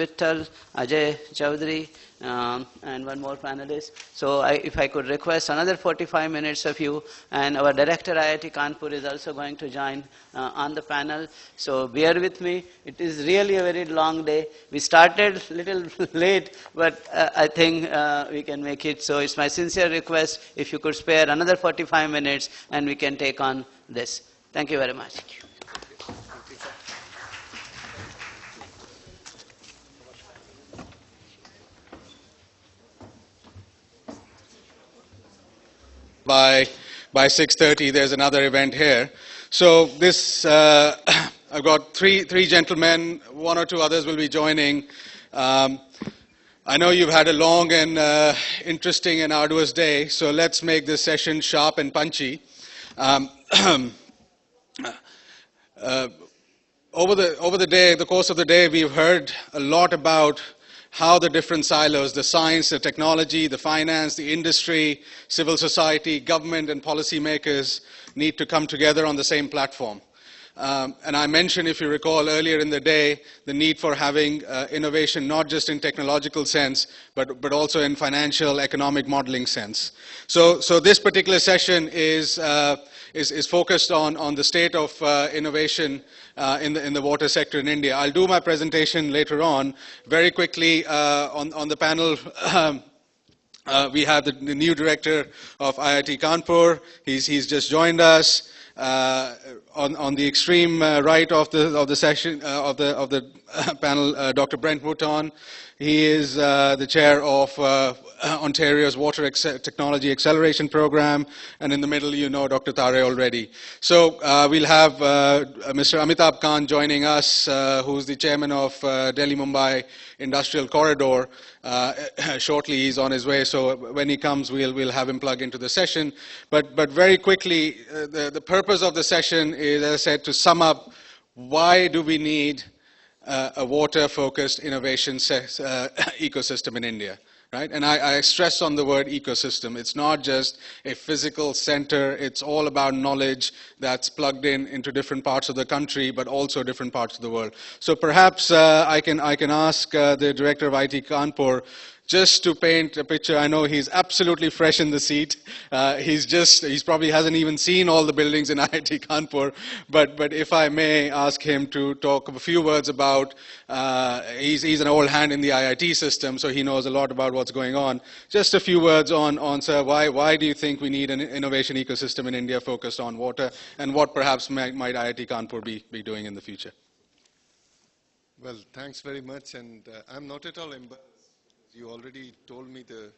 Vittal, Ajay Chaudhary, and one more panelist. So if I could request another 45 minutes of you, and our director IIT Kanpur is also going to join on the panel. So bear with me. It is really a very long day. We started a little late, but I think we can make it. So it's my sincere request if you could spare another 45 minutes and we can take on this. Thank you very much. By 6:30, there's another event here. So this, I've got three gentlemen. One or two others will be joining. I know you've had a long and interesting and arduous day, so let's make this session sharp and punchy. Over the course of the day, we've heard a lot about how the different silos, the science, the technology, the finance, the industry, civil society, government, and policymakers need to come together on the same platform. And I mentioned, if you recall, earlier in the day, the need for having innovation not just in technological sense, but also in financial, economic modeling sense. So this particular session is focused on the state of innovation in the water sector in India. I'll do my presentation later on. Very quickly, on the panel, we have the new director of IIT Kanpur. He's just joined us. On the extreme right of the session of the panel, Dr. Brent Wooton. He is the chair of Ontario's Water Technology Acceleration Program, and in the middle, you know Dr. Tare already. So we'll have Mr. Amitabh Khan joining us, who's the chairman of Delhi-Mumbai Industrial Corridor. Shortly, he's on his way, so when he comes, we'll have him plug into the session. But very quickly, the purpose of the session is, as I said, to sum up why do we need a water-focused innovation ecosystem in India. Right? And I stress on the word ecosystem. It's not just a physical center. It's all about knowledge that's plugged into different parts of the country, but also different parts of the world. So perhaps I can ask the director of IIT Kanpur just to paint a picture. I know he's absolutely fresh in the seat. He's probably hasn't even seen all the buildings in IIT Kanpur. But if I may ask him to talk a few words about, he's an old hand in the IIT system, so he knows a lot about what's going on. Just a few words on sir, why do you think we need an innovation ecosystem in India focused on water, and what perhaps might IIT Kanpur be doing in the future? Well, thanks very much, and I'm not at all embarrassed. You already told me the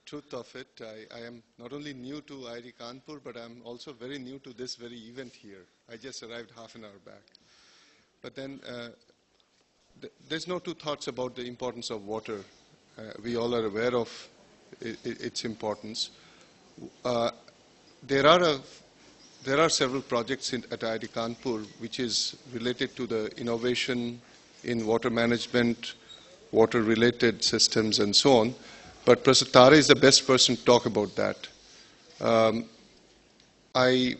truth of it. I am not only new to IIT Kanpur, but I'm also very new to this very event here. I just arrived half an hour back. But then there's no two thoughts about the importance of water. We all are aware of its importance. There are several projects at IIT Kanpur which is related to the innovation in water management, water-related systems, and so on. But Professor Tare is the best person to talk about that. I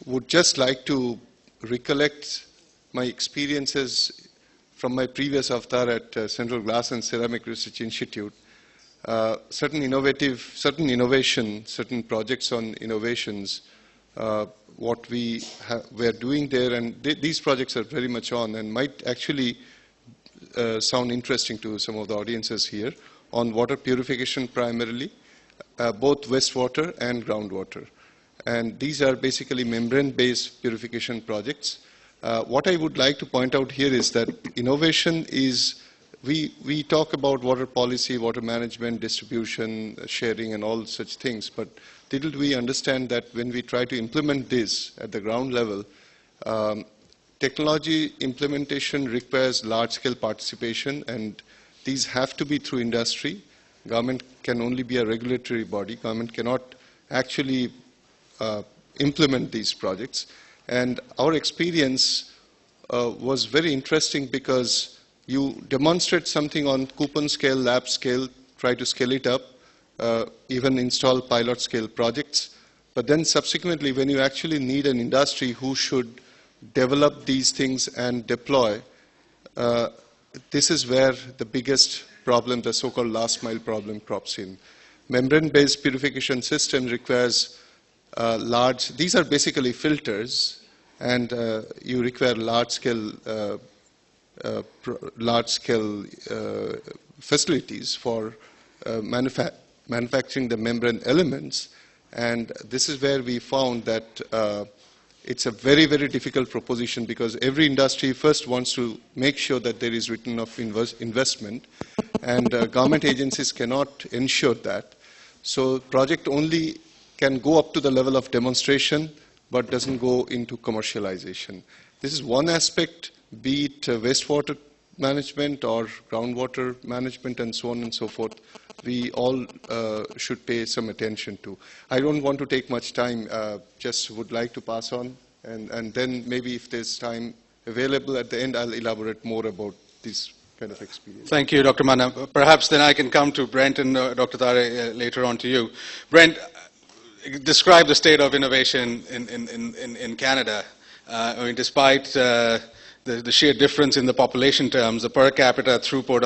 would just like to recollect my experiences from my previous avatar at Central Glass and Ceramic Research Institute. Certain projects on innovations, what we were doing there, and these projects are very much on and might actually sound interesting to some of the audiences here, on water purification primarily, both wastewater and groundwater. And these are basically membrane-based purification projects. What I would like to point out here is that innovation is, we talk about water policy, water management, distribution, sharing, and all such things, but little do we understand that when we try to implement this at the ground level, technology implementation requires large-scale participation, and these have to be through industry. Government can only be a regulatory body. Government cannot actually implement these projects. And our experience was very interesting because you demonstrate something on coupon scale, lab scale, try to scale it up, even install pilot scale projects. But then subsequently, when you actually need an industry who should develop these things and deploy, this is where the biggest problem, the so-called last mile problem, crops in. Membrane-based purification system requires these are basically filters, and you require large-scale facilities for manufacturing the membrane elements. And this is where we found that it's a very, very difficult proposition, because every industry first wants to make sure that there is return of investment, and government agencies cannot ensure that. So project only can go up to the level of demonstration, but doesn't go into commercialization. This is one aspect, be it wastewater management or groundwater management and so on and so forth, we all should pay some attention to. I don't want to take much time, just would like to pass on, and then maybe if there's time available at the end, I'll elaborate more about this kind of experience. Thank you, Dr. Manna. Perhaps then I can come to Brent and Dr. Tare later on to you. Brent, describe the state of innovation in Canada. I mean, despite the sheer difference in the population terms, the per capita throughput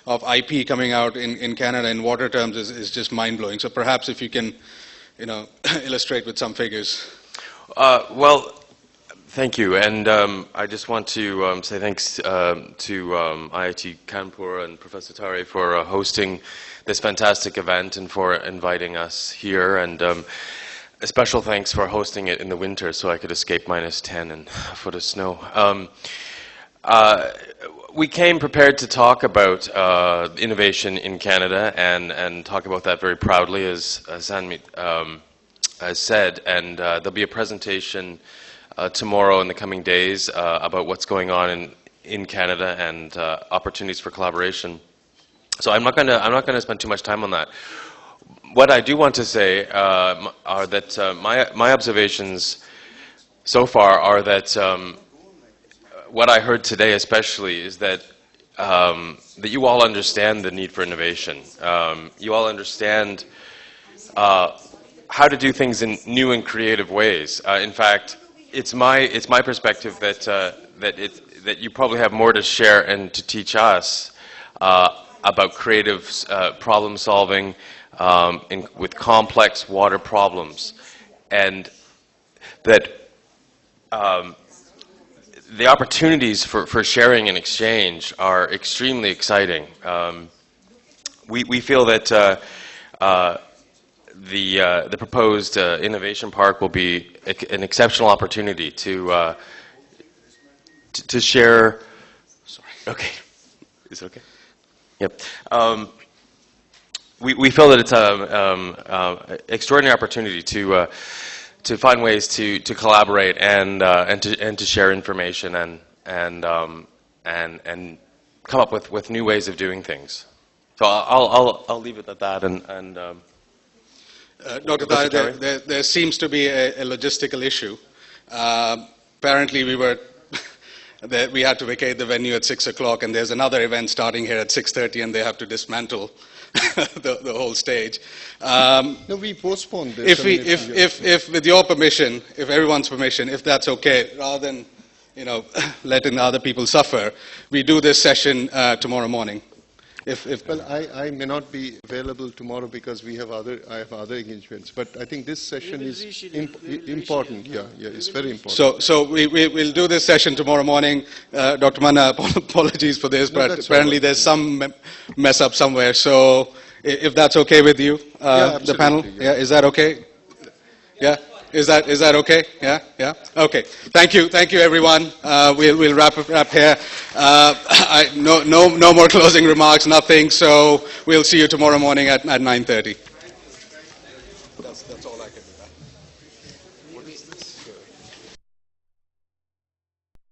of IP coming out in Canada in water terms is just mind-blowing. So perhaps if you can, illustrate with some figures. Well, thank you. And I just want to say thanks to IIT Kanpur and Professor Tare for hosting this fantastic event and for inviting us here. And a special thanks for hosting it in the winter so I could escape -10 and a foot of snow. We came prepared to talk about innovation in Canada and talk about that very proudly, as Sanmeet has said. And there'll be a presentation tomorrow in the coming days about what's going on in Canada and opportunities for collaboration. So I'm not going to spend too much time on that. What I do want to say are that my observations so far are that what I heard today especially is that you all understand the need for innovation. You all understand how to do things in new and creative ways. In fact, it's my perspective that you probably have more to share and to teach us about creative problem solving with complex water problems, and that the opportunities for sharing and exchange are extremely exciting. We feel that the proposed innovation park will be an exceptional opportunity to share. Sorry. Okay. Is it okay? Yep. We feel that it's an extraordinary opportunity to find ways to collaborate and to share information and come up with new ways of doing things. So I'll leave it at that. And Dr. Tare, there seems to be a logistical issue. Apparently, we had to vacate the venue at 6 o'clock, and there's another event starting here at 6:30, and they have to dismantle the whole stage. No, we postponed this. If with your permission, if everyone's permission, if that's okay, rather than letting other people suffer, we do this session tomorrow morning. Well, I may not be available tomorrow because I have other engagements. But I think this session is important. Yeah, it's very important. So we'll do this session tomorrow morning. Dr. Manna, apologies for this, but apparently there's some mess up somewhere. So if that's okay with you, the panel, yeah, is that okay? Yeah. Is that okay? Yeah. Okay. Thank you, everyone. We'll wrap here. No more closing remarks. Nothing. So we'll see you tomorrow morning at 9:30. That's all I can do. What is this?